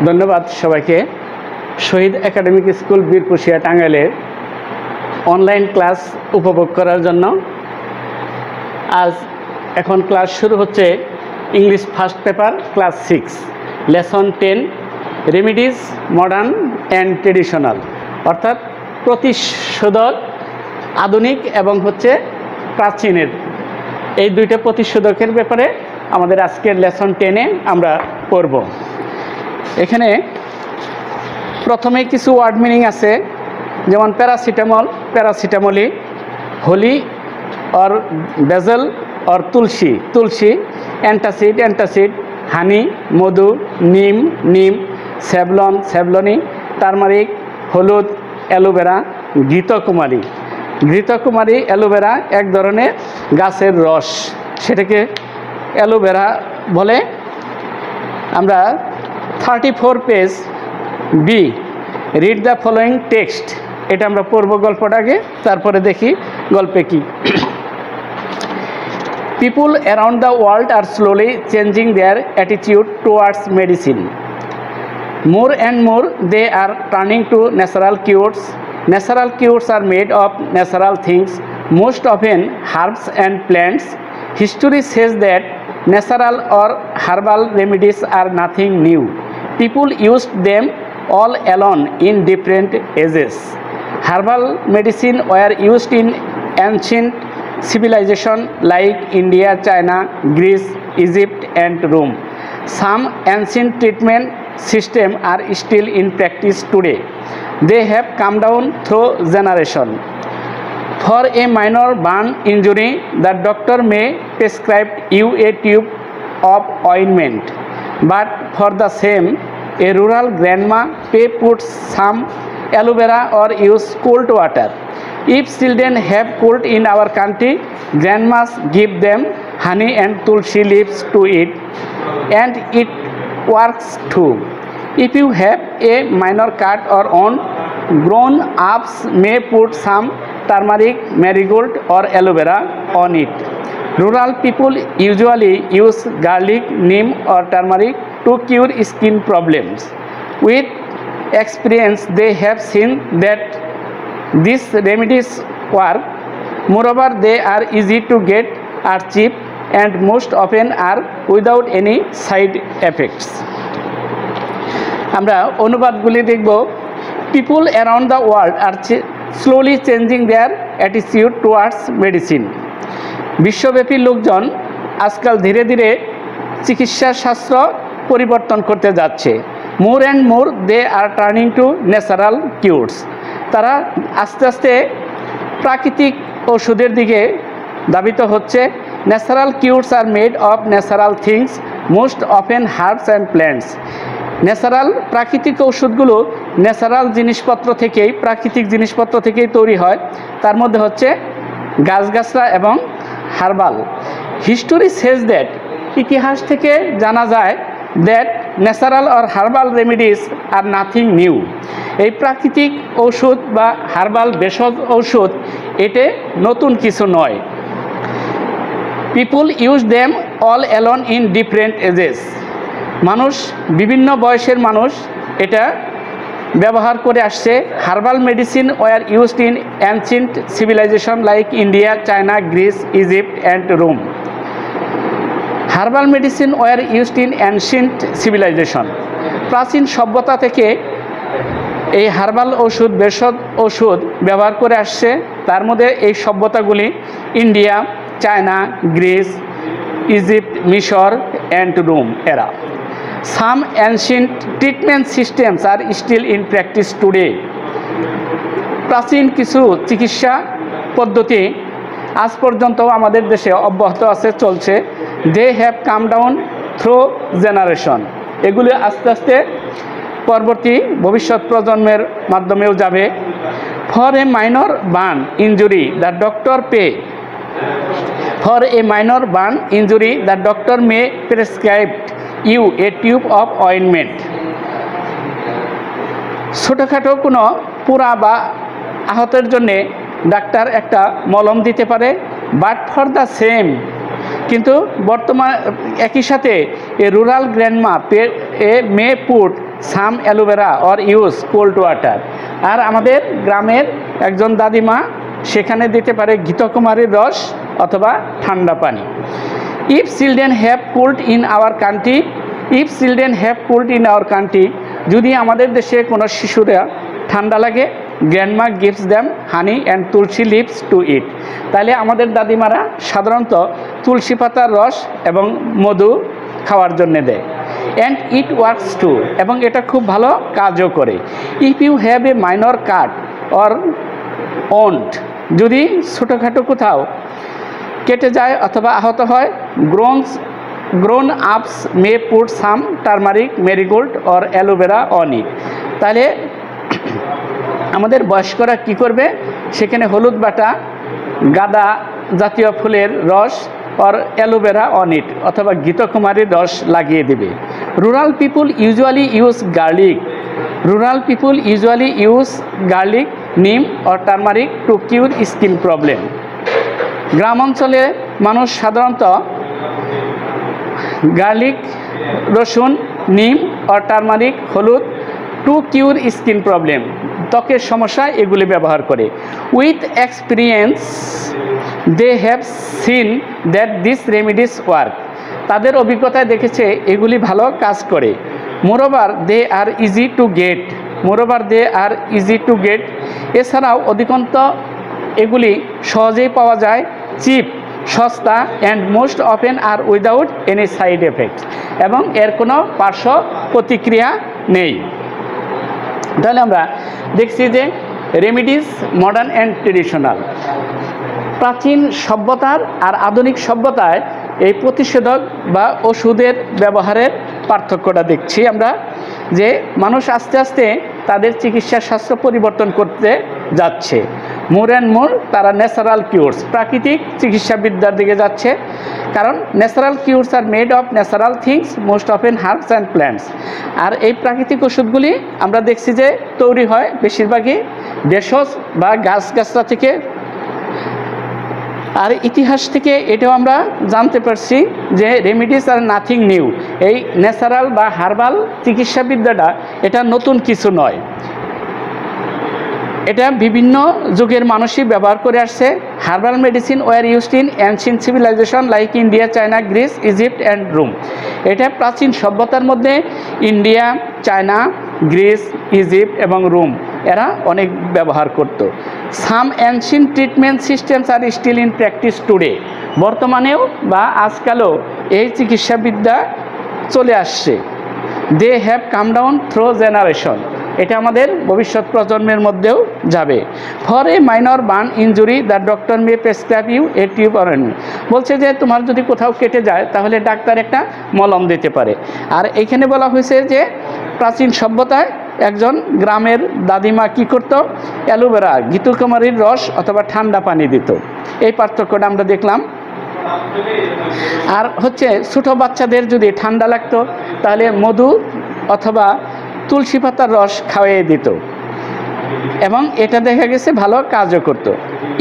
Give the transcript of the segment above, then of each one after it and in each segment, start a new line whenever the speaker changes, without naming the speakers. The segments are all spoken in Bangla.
ধন্যবাদ সবাইকে। শহীদ একাডেমিক স্কুল বীরপুশিয়া টাঙ্গাইলের অনলাইন ক্লাস উপভোগ করার জন্য এখন ক্লাস শুরু হচ্ছে। English first paper class 6 lesson 10 remedies modern and traditional, অর্থাৎ প্রতিশোধক আধুনিক এবং প্রাচীনের, এই দুইটা প্রতিশোধকের ব্যাপারে আমাদের আজকের লেসন 10-এ আমরা পড়ব। এখানে প্রথমে কিছু ওয়ার্ড মিনিং আছে, যেমন প্যারাসিটামল, প্যারাসিটামলি, হোলি और बेजल और तुलसी, तुलसी, एंटासिड, एंटासिड, हानी, मधु, नीम, नीम, सेवलन, सेवलनी, टार्मारिक, हलुद, एलोवेरा, घृतकुमारी, घृतकुमारी एलोवेरा एक धरनेर गाছের रस, সেটাকে एलोवेरा বলে। আমরা 34 page we read the following text, এটা আমরা পড়ব গল্পটাকে, তারপরে দেখি গল্পে কি। People around the world are slowly changing their attitude towards medicine. More and more they are turning to natural cures. Natural cures are made of natural things, most often herbs and plants. History says that natural or herbal remedies are nothing new. People used them all along in different ages. Herbal medicine were used in ancient civilization like India, China, Greece, Egypt and Rome. Some ancient treatment systems are still in practice today. They have come down through generation. For a minor burn injury, the doctor may prescribe you a tube of ointment, but for the same, a rural grandma may put some aloe vera or use cold water. If children have cold in our country, grandmas give them honey and tulsi leaves to eat, and it works too. If you have a minor cut or wound, grown-ups may put some turmeric, marigold or aloe vera on it. Rural people usually use garlic, neem or turmeric to cure skin problems. With experience, they have seen that these remedies work. Moreover, they are easy to get, are cheap, and most often are without any side effects. আমরা অনুবাদগুলি দেখব। People around the world are slowly changing their attitude towards medicine. বিশ্বব্যাপী লোকজন আজকাল ধীরে ধীরে চিকিৎসা শাস্ত্র পরিবর্তন করতে যাচ্ছে। More and more they are turning to natural cures. তারা আস্তে আস্তে প্রাকৃতিক ঔষধের দিকে ধাবিত হচ্ছে। Natural cures are made of natural things, most often herbs and plants. Natural প্রাকৃতিক ঔষধগুলো ন্যাচারাল জিনিসপত্র থেকেই, প্রাকৃতিক জিনিসপত্র থেকেই তৈরি হয়। তার মধ্যে গাছগাছরা এবং হার্বাল। হিস্টোরি সেজ দ্যাট, ইতিহাস থেকে জানা যায়, that natural or herbal remedies are nothing new. এই প্রাকৃতিক ঔষধ বা হার্বাল ভেষজ ঔষধ এটা নতুন কিছু নয়। People use them all along in different ages. মানুষ, বিভিন্ন বয়সের মানুষ এটা ব্যবহার করে আসছে। Herbal medicine were used in ancient civilisation like India, China, Greece, Egypt and Rome. Herbal medicine were used in ancient civilisation. প্রাচীন সভ্যতা থেকে এই হার্বাল ওষুধ, ভেষজ ওষুধ ব্যবহার করে আসছে। তার মধ্যে এই সভ্যতাগুলি ইন্ডিয়া, চায়না, গ্রিস, ইজিপ্ট, মিশর অ্যান্ড রোম এরা। Some ancient treatment systems are still in practice today. প্রাচীন কিছু চিকিৎসা পদ্ধতি আজ পর্যন্ত আমাদের দেশে অব্যাহত আছে, চলছে। They have come down through generation. এগুলি আস্তে আস্তে পরবর্তী ভবিষ্যৎ প্রজন্মের মাধ্যমেও যাবে। For a minor burn injury the doctor pay, for a minor burn injury the doctor may prescribe you a tube of ointment. ছোটোখাটো কোনো পোড়া বা আহতের জন্যে ডাক্তার একটা মলম দিতে পারে, বাট ফর দ্য সেম, কিন্তু বর্তমান একই সাথে a rural grandma may put some aloe vera or use cold water. আর আমাদের গ্রামের একজন দাদিমা সেখানে দিতে পারে ঘৃতকুমারীর রস অথবা ঠান্ডা পানি। If children have cold in our country, if children have cold in our country, যদি আমাদের দেশে কোনো শিশুরা ঠান্ডা লাগে, grandma gives them honey and tulsi leaves to eat, তাহলে আমাদের দাদিমারা সাধারণত তুলসী পাতার রস এবং মধু খাওয়ার জন্য দেয়। অ্যান্ড ইট ওয়ার্কস টু, এবং এটা খুব ভালো কাজও করে। If you have a minor cut or wound, যদি ছোটোখাটো কোথাও কেটে যায় অথবা আহত হয়, grown ups may put some turmeric marigold or aloe vera on it, তাহলে আমাদের বয়স্করা কি করবে, সেখানে হলুদ বাটা, গাঁদা জাতীয় ফুলের রস অর অ্যালোভেরা অন ইট অথবা ঘৃতকুমারীর রস লাগিয়ে দেবে। Rural people usually use garlic, rural people usually use garlic, neem or turmeric to cure skin problem. গ্রাম অঞ্চলে মানুষ সাধারণত গার্লিক, রসুন, নিম অর টার্মারিক, হলুদ টু কিউর স্কিন প্রবলেম, ত্বকের সমস্যায় এগুলি ব্যবহার করে। With experience they have seen that this remedies work, তাদের অভিজ্ঞতায় দেখেছে এগুলি ভালো কাজ করে। Moreover they are easy to get, moreover they are easy to get, এছাড়াও অধিকাংশ এগুলি সহজেই পাওয়া যায়, চিপ, সস্তা, and most often are without any side effect, এবং এর কোনো পার্শ্ব প্রতিক্রিয়া নেই। তাহলে আমরা দেখছি যে রেমিডিস মডার্ন অ্যান্ড ট্রেডিশনাল, প্রাচীন সভ্যতার আর আধুনিক সভ্যতায় এই প্রতিষেধক বা ওষুধের ব্যবহারের পার্থক্যটা দেখছি আমরা, যে মানুষ আস্তে আস্তে তাদের চিকিৎসা শাস্ত্র পরিবর্তন করতে যাচ্ছে। মোর অ্যান্ড মোর তারা ন্যাচারাল কিউরস, প্রাকৃতিক চিকিৎসাবিদ্যার দিকে যাচ্ছে, কারণ natural cures are made of natural things most often herbs and plants. আর এই প্রাকৃতিক ওষুধগুলি আমরা দেখছি যে তৈরি হয় বেশিরভাগই ভেষজ বা গাছগাছরা থেকে। আর ইতিহাস থেকে এটাও আমরা জানতে পারছি যে রেমিডিস আর নাথিং নিউ, এই ন্যাচারাল বা হার্বাল চিকিৎসাবিদ্যাটা এটা নতুন কিছু নয়, এটা বিভিন্ন যুগের মানুষই ব্যবহার করে আসছে। Herbal medicine were used in ancient civilization like India, China, Greece, Egypt and Rome, এটা প্রাচীন সভ্যতার মধ্যে ইন্ডিয়া, চায়না, গ্রিস, ইজিপ্ট এবং রোম এরা অনেক ব্যবহার করত। Some ancient treatment systems are still in practice today, বর্তমানেও বা আজকালও এই চিকিৎসাবিদ্যা চলে আসছে। They have come down through generation, এটা আমাদের ভবিষ্যৎ প্রজন্মের মধ্যেও যাবে। For a minor burn injury the doctor may prescribe you a tube or বলছে যে তোমার যদি কোথাও কেটে যায় তাহলে ডাক্তার একটা মলম দিতে পারে। আর এইখানে বলা হয়েছে যে প্রাচীন সভ্যতায় একজন গ্রামের দাদিমা কি করত, অ্যালোভেরা, ঘৃতকুমারীর রস অথবা ঠান্ডা পানি দিত। এই পার্থক্যটা আমরা দেখলাম। আর হচ্ছে ছোটো বাচ্চাদের যদি ঠান্ডা লাগতো তাহলে মধু অথবা তুলসী পাতার রস খাওয়াইয়ে দিত, এবং এটা দেখা গেছে ভালো কাজও করতো।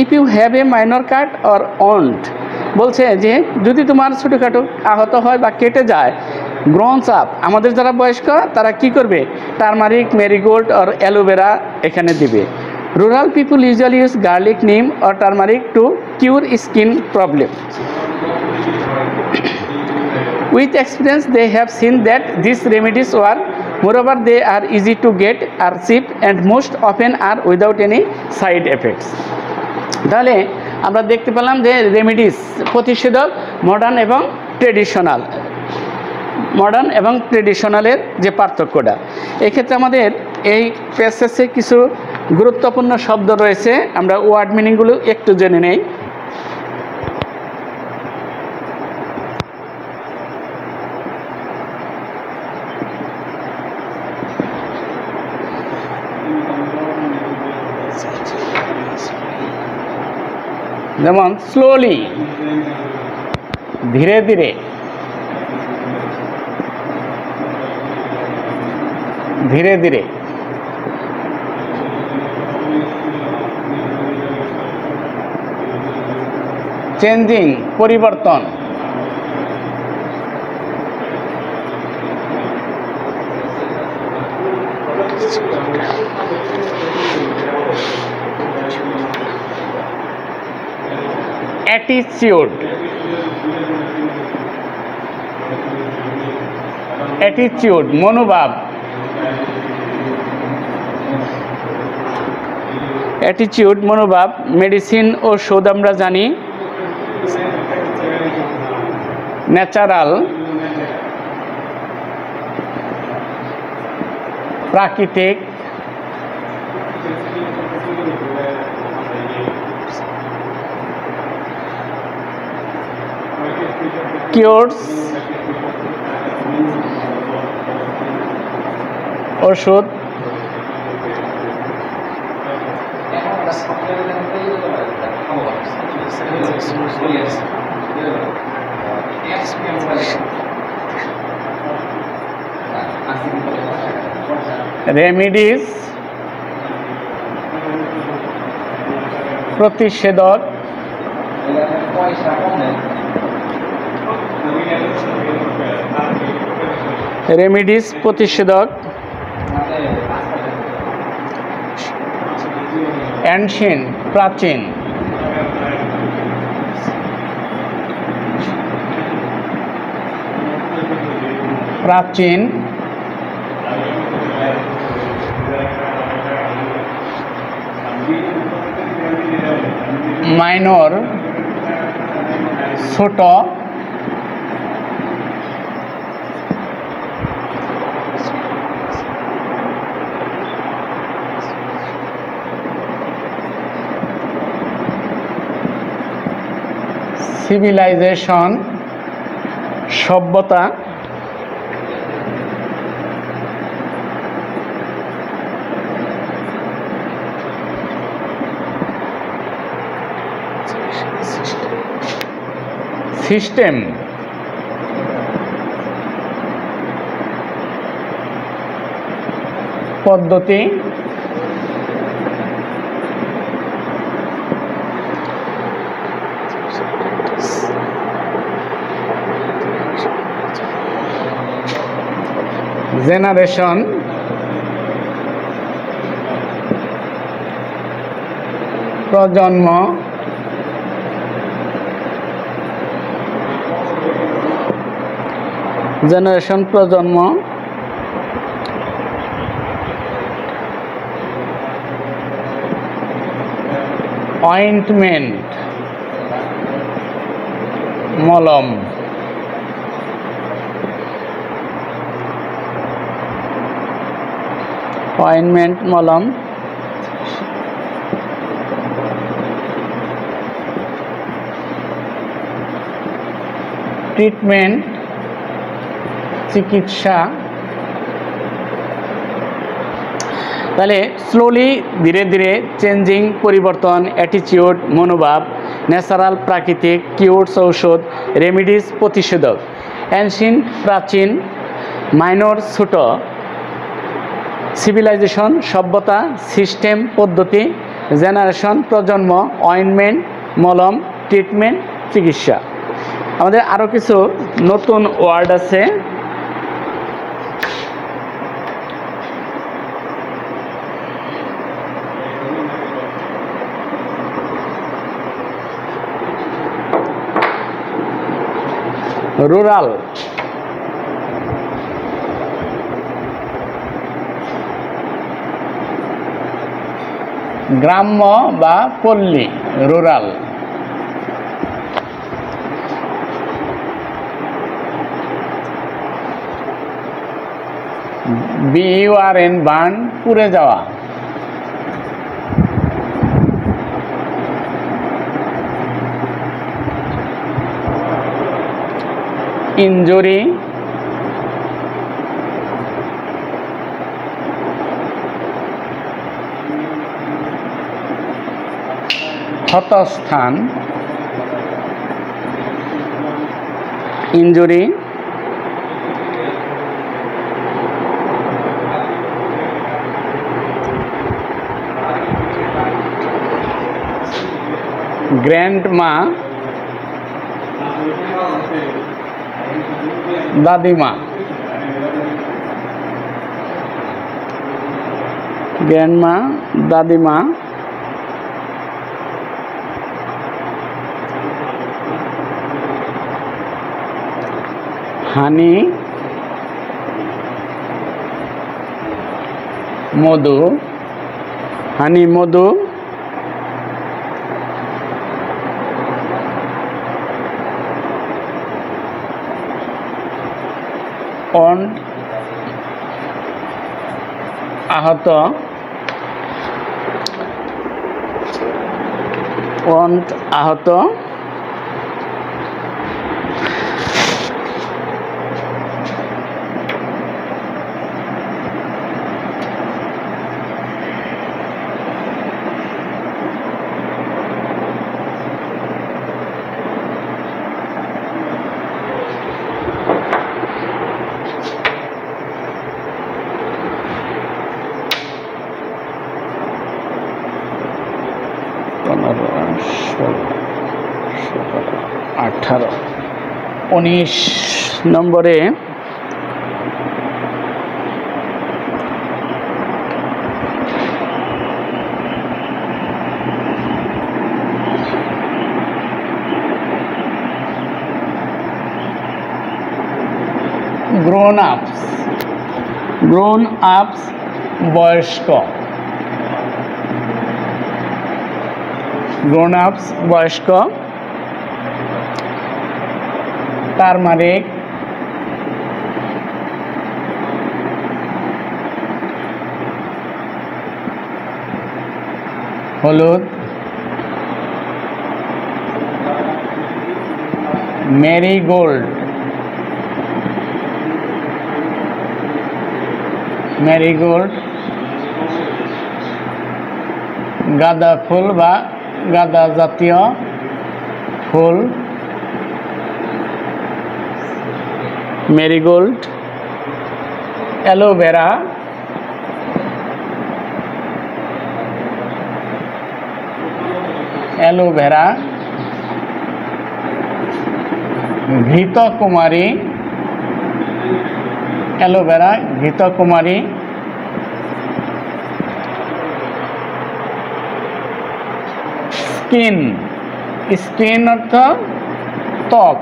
If you have a minor cut or wound, বলছে যে যদি তোমার ছোটোখাটো আহত হয় বা কেটে যায়, গ্রোনস আপ, আমাদের যারা বয়স্ক তারা কি করবে, টার্মারিক, মেরিগোল্ড অর অ্যালোভেরা এখানে দিবে। Rural people usually use garlic, neem or turmeric to cure skin problem. With experience, they have seen that these remedies work. Moreover, they are easy to get, are cheap, and most often are without any side effects. তাহলে আমরা দেখতে পেলাম যে রেমিডিস, প্রতিষেধক, মডার্ন এবং ট্রেডিশনাল, মডার্ন এবং ট্রেডিশনালের যে পার্থক্যটা। এক্ষেত্রে আমাদের এই প্যাসেজে কিছু গুরুত্বপূর্ণ শব্দ রয়েছে, আমরা ওয়ার্ড মিনিংগুলো একটু জেনে নেই। যেমন স্লোলি, ধীরে ধীরে, ধীরে ধীরে, চেঞ্জিং, পরিবর্তন, অ্যাটিচিউড, অ্যাটিচিউড মনোভাব, অ্যাটিচিউড মনোভাব। মেডিসিন ওষুধ আমরা জানি ন্যাচারাল, প্রাকৃতিক, কিউরস ওষুধ, রেমিডিস প্রতিষেধক, রেমিডিস প্রতিষেধক, অ্যানশিয়েন্ট প্রাচীন, প্রাচীন, মাইনর ছোট, সিভিলাইজেশন সভ্যতা, সিস্টেম, পদ্ধতি, জেনারেশন, প্রজন্ম, জেনারেশন প্রজন্ম, অয়েন্টমেন্ট মলম, অয়েন্টমেন্ট মলম, ট্রিটমেন্ট চিকিৎসা। তাহলে স্লোলি ধীরে ধীরে চেঞ্জিং পরিবর্তন, অ্যাটিচিউড মনোভাব, ন্যাচারাল প্রাকৃতিক, কিউরস ঔষধ, রেমিডিস প্রতিষেধক, অ্যানশিয়েন্ট প্রাচীন, মাইনর ছোট, সিভিলাইজেশন সভ্যতা, সিস্টেম পদ্ধতি, জেনারেশন প্রজন্ম, অয়েন্টমেন্ট মলম, ট্রিটমেন্ট চিকিৎসা। আমাদের আরও কিছু নতুন ওয়ার্ড আছে। রুরাল, গ্রাম্য বা পল্লী, রুরাল। BURN বার্ন, পুড়ে যাওয়া। ইনজুরি, ক্ষতস্থান, ইনজুরি, গ্র্যান্ডমা, দাদিমা। গ্র্যান্ডমা দাদিমা, হানি মধু, অন আহত, আহত, উনিশ নম্বরে গ্রোন আপস বয়স্ক, বয়স্ক, টারমারিক, হলুদ, মেরিগোল্ড, গাঁদা ফুল বা গাঁদা জাতীয় ফুল, মেরিগোল্ড, অ্যালোভেরা, ঘৃতকুমারী, ঘৃতকুমারী, স্কিন অর্থ ত্বক,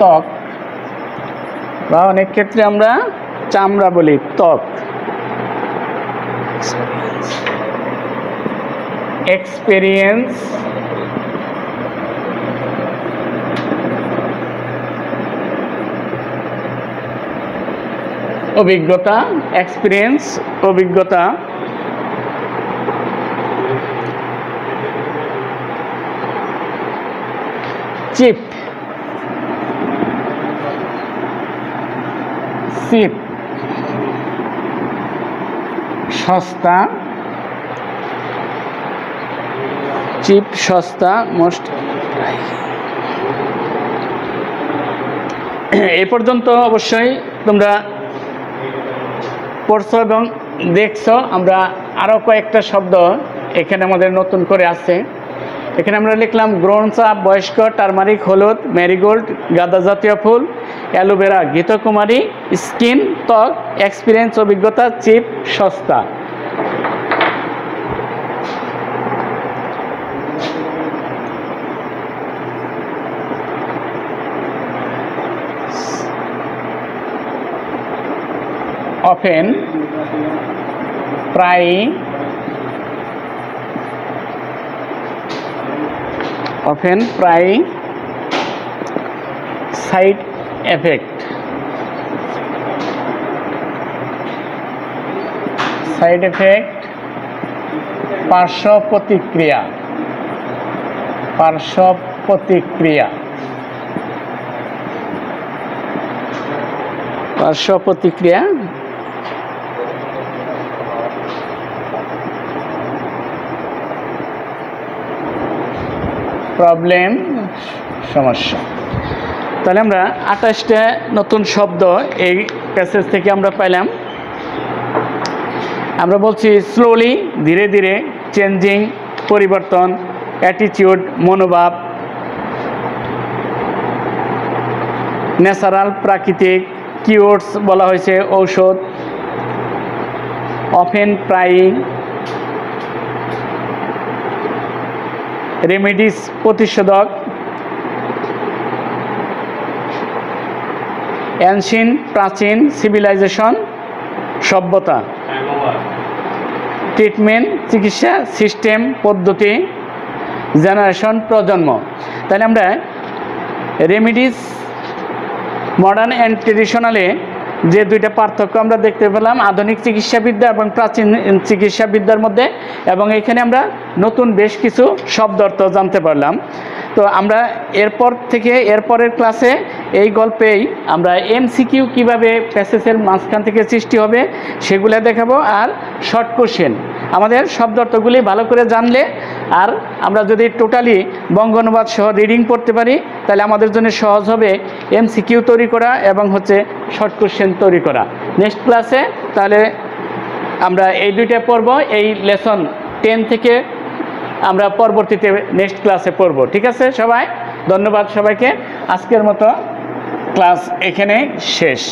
ত্বক বা অনেক ক্ষেত্রে আমরা চামড়া বলি, ত্বক। এক্সপেরিয়েন্স, অভিজ্ঞতা, অভিজ্ঞতা। চিপ, সস্তা, চিপ সস্তা, মোস্ট। এই পর্যন্ত অবশ্যই তোমরা পড়ছো এবং দেখছো। আমরা আরও কয়েকটা শব্দ এখানে আমাদের নতুন করে আছে। এখানে আমরা লিখলাম গ্রোনস আপ বয়স্ক, টারমারিক হলুদ, মেরিগোল্ড গাঁদা জাতীয় ফুল, অ্যালোভেরা ঘৃতকুমারী, স্কিন ত্বক, এক্সপিরিয়েন্স অভিজ্ঞতা, চিপ সস্তা। অফেন প্রায়, often প্রায়, সাইড এফেক্ট, পার্শ্ব প্রতিক্রিয়া, প্রবলেম সমস্যা। তাহলে আমরা 28টা নতুন শব্দ এই প্যাসেজ থেকে আমরা পাইলাম। আমরা বলছি স্লোলি, ধীরে ধীরে, চেঞ্জিং পরিবর্তন, অ্যাটিটিউড মনোভাব, ন্যাচারাল প্রাকৃতিক, কিওয়ার্ডস বলা হয়েছে ঔষধ, অফেন প্রায়িং, রেমেডিস প্রতিষেধক, অ্যানশিয়েন্ট প্রাচীন সিভিলাইজেশন সভ্যতা, ট্রিটমেন্ট চিকিৎসা সিস্টেম পদ্ধতি, জেনারেশন প্রজন্ম। তাহলে আমরা রেমেডিস মডার্ন অ্যান্ড ট্রেডিশনালে যে দুইটা পার্থক্য আমরা দেখতে পেলাম আধুনিক চিকিৎসাবিদ্যা এবং প্রাচীন চিকিৎসাবিদ্যার মধ্যে, এবং এখানে আমরা নতুন বেশ কিছু শব্দ অর্থ জানতে পারলাম। তো আমরা এরপরের ক্লাসে এই গল্পেই আমরা এমসিকিউ কীভাবে প্যাসেজের মাঝখান থেকে সৃষ্টি হবে সেগুলো দেখাবো, আর শর্ট কোশ্চেন আমাদের শব্দ অর্থগুলি ভালো করে জানলে আর আমরা যদি টোটালি বঙ্গ অনুবাদ সহ রিডিং পড়তে পারি তাহলে আমাদের জন্য সহজ হবে এমসিকিউ তৈরি করা এবং শর্ট কোশ্চেন তৈরি করা। নেক্সট ক্লাসে তাহলে আমরা এই দুইটা পড়ব, এই লেসন 10 থেকে আমরা পরবর্তীতে নেক্সট ক্লাসে পড়ব। ঠিক আছে সবাই, ধন্যবাদ সবাইকে। আজকের মতো ক্লাস এখানে শেষ।